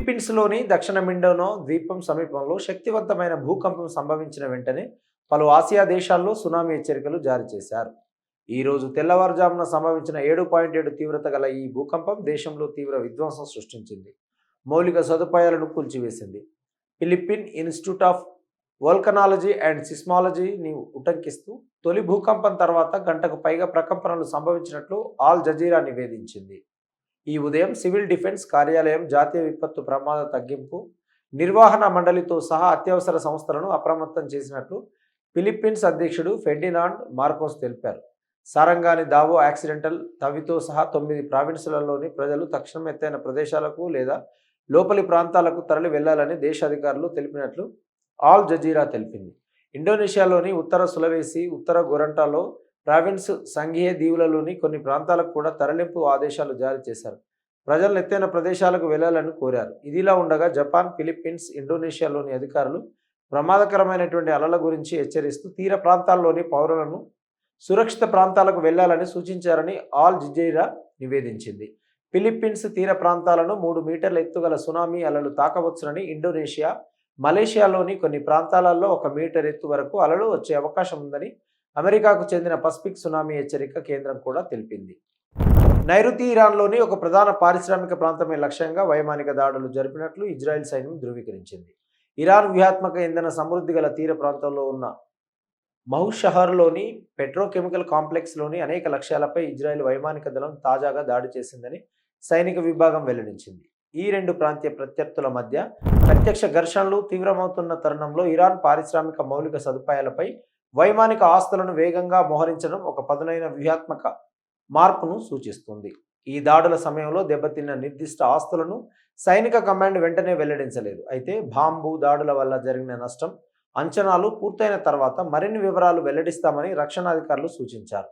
ఫిలిప్పీన్స్‌లోని దక్షిణ మిండోనో ద్వీపం సమీపంలో శక్తివంతమైన భూకంపం సంభవించిన వెంటనే పలు ఆసియా దేశాల్లో సునామీ హెచ్చరికలు జారీ చేశారు. ఈరోజు తెల్లవారుజామున సంభవించిన 7.7 తీవ్రత గల ఈ భూకంపం దేశంలో తీవ్ర విధ్వంసం సృష్టించింది. మౌలిక సదుపాయాలను కూల్చివేసింది. Philippine Institute of Volcanology and సిస్మాలజీని ఉటంకిస్తూ తొలి భూకంపం తర్వాత గంటకు పైగా ప్రకంపనలు సంభవించినట్లు ఆల్ జజీరా నివేదించింది. ఈ ఉదయం సివిల్ డిఫెన్స్ కార్యాలయం జాతీయ విపత్తు ప్రమాద తగ్గింపు నిర్వహణ మండలితో సహా అత్యవసర సంస్థలను అప్రమత్తం చేసినట్లు ఫిలిప్పీన్స్ అధ్యక్షుడు ఫెర్డినాండ్ మార్కోస్ తెలిపారు. సారంగాని దావో యాక్సిడెంటల్ తవితో సహా 9 ప్రావిన్సులలోని ప్రజలు తక్షణం ఎత్తైన ప్రదేశాలకు లేదా లోపలి ప్రాంతాలకు తరలి వెళ్లాలని దేశ అధికారులు తెలిపినట్లు ఆల్ జజీరా తెలిపింది. ఇండోనేషియాలోని ఉత్తర సులవేసి, ఉత్తర గొరంటాలో ప్రావిన్స్ సంఘీయ దీవులలోని కొన్ని ప్రాంతాలకు కూడా తరలింపు ఆదేశాలు జారీ చేశారు. ప్రజలను ఎత్తైన ప్రదేశాలకు వెళ్లాలని కోరారు. ఇదిలా ఉండగా జపాన్, ఫిలిప్పీన్స్, ఇండోనేషియాలోని అధికారులు ప్రమాదకరమైనటువంటి అలల గురించి హెచ్చరిస్తూ తీర ప్రాంతాల్లోని పౌరులను సురక్షిత ప్రాంతాలకు వెళ్లాలని సూచించారని ఆల్ జజీరా నివేదించింది. ఫిలిప్పీన్స్ తీర ప్రాంతాలను 3 మీటర్ల ఎత్తుగల సునామీ అలలు తాకవచ్చునని ఇండోనేషియా, మలేషియాలోని కొన్ని ప్రాంతాలలో 1 మీటర్ ఎత్తు వరకు అలలు వచ్చే అవకాశం ఉందని అమెరికాకు చెందిన పసిఫిక్ సునామీ హెచ్చరిక కేంద్రం కూడా తెలిపింది. నైరుతి ఇరాన్లోని ఒక ప్రధాన పారిశ్రామిక ప్రాంతమే లక్ష్యంగా వైమానిక దాడులు జరిపినట్లు ఇజ్రాయెల్ సైన్యం ధృవీకరించింది. ఇరాన్ వ్యూహాత్మక ఇంధన సమృద్ధి గల తీర ప్రాంతంలో ఉన్న మహుషహర్లోని పెట్రోకెమికల్ కాంప్లెక్స్లోని అనేక లక్ష్యాలపై ఇజ్రాయెల్ వైమానిక దళం తాజాగా దాడి చేసిందని సైనిక విభాగం వెల్లడించింది. ఈ 2 ప్రాంతీయ ప్రత్యర్థుల మధ్య ప్రత్యక్ష ఘర్షణలు తీవ్రమవుతున్న తరుణంలో ఇరాన్ పారిశ్రామిక మౌలిక సదుపాయాలపై వైమానిక ఆస్తులను వేగంగా మోహరించడం ఒక పదునైన వ్యూహాత్మక మార్పును సూచిస్తుంది. ఈ దాడుల సమయంలో దెబ్బతిన్న నిర్దిష్ట ఆస్తులను సైనిక కమాండ్ వెంటనే వెల్లడించలేదు. అయితే బాంబు దాడుల వల్ల జరిగిన నష్టం అంచనాలు పూర్తయిన తర్వాత మరిన్ని వివరాలు వెల్లడిస్తామని రక్షణ అధికారులు సూచించారు.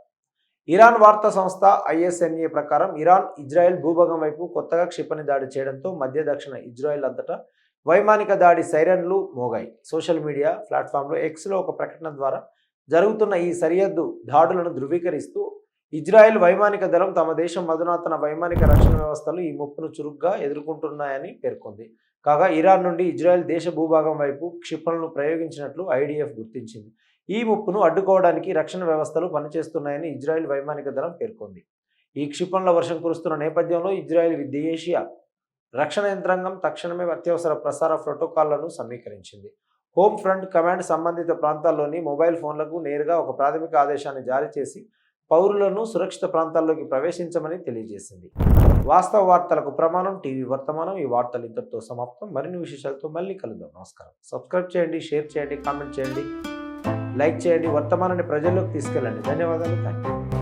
ఇరాన్ వార్తా సంస్థ ISNA ప్రకారం ఇరాన్ ఇజ్రాయెల్ భూభాగం వైపు కొత్తగా క్షిపణి దాడి చేయడంతో మధ్య దక్షిణ ఇజ్రాయెల్ అంతటా వైమానిక దాడి సైరన్లు మోగాయి. సోషల్ మీడియా ప్లాట్ఫామ్లో Xలో ఒక ప్రకటన ద్వారా జరుగుతున్న ఈ సరిహద్దు దాడులను ధృవీకరిస్తూ ఇజ్రాయెల్ వైమానిక దళం తమ దేశం అధునాతన వైమానిక రక్షణ వ్యవస్థలు ఈ ముప్పును చురుగ్గా ఎదుర్కొంటున్నాయని పేర్కొంది. కాగా ఇరాన్ నుండి ఇజ్రాయెల్ దేశ భూభాగం వైపు క్షిపణులను ప్రయోగించినట్లు IDF గుర్తించింది. ఈ ముప్పును అడ్డుకోవడానికి రక్షణ వ్యవస్థలు పనిచేస్తున్నాయని ఇజ్రాయెల్ వైమానిక దళం పేర్కొంది. ఈ క్షిపణుల వర్షం కురుస్తున్న నేపథ్యంలో ఇజ్రాయెల్ విదేశీయ రక్షణ యంత్రాంగం తక్షణమే అత్యవసర ప్రసార ప్రోటోకాల్లను సమీకరించింది. హోమ్ ఫ్రంట్ కమాండ్ సంబంధిత ప్రాంతాల్లోని మొబైల్ ఫోన్లకు నేరుగా ఒక ప్రాథమిక ఆదేశాన్ని జారీ చేసి పౌరులను సురక్షిత ప్రాంతాల్లోకి ప్రవేశించమని తెలియజేసింది. వాస్తవ వార్తలకు ప్రమాణం టీవీ వర్తమానం. ఈ వార్తలు ఇంతటితో సమాప్తం. మరిన్ని విశేషాలతో మళ్ళీ కలుద్దాం. నమస్కారం. సబ్స్క్రైబ్ చేయండి, షేర్ చేయండి, కామెంట్ చేయండి, లైక్ చేయండి. వర్తమానాన్ని ప్రజల్లోకి తీసుకెళ్ళండి. ధన్యవాదాలు. Thank you.